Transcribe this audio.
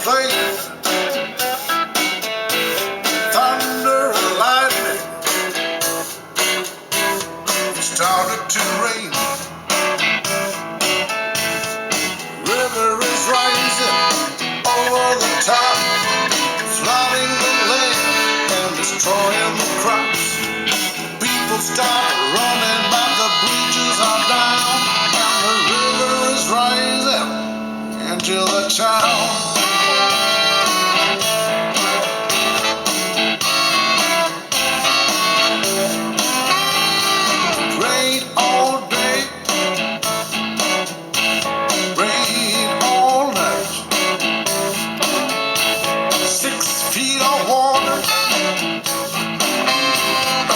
faith. Thunder and lightning started to rain. River is rising over the top, flooding the land and destroying the crops. People start running, but the bridges are down, and the river is rising into the town.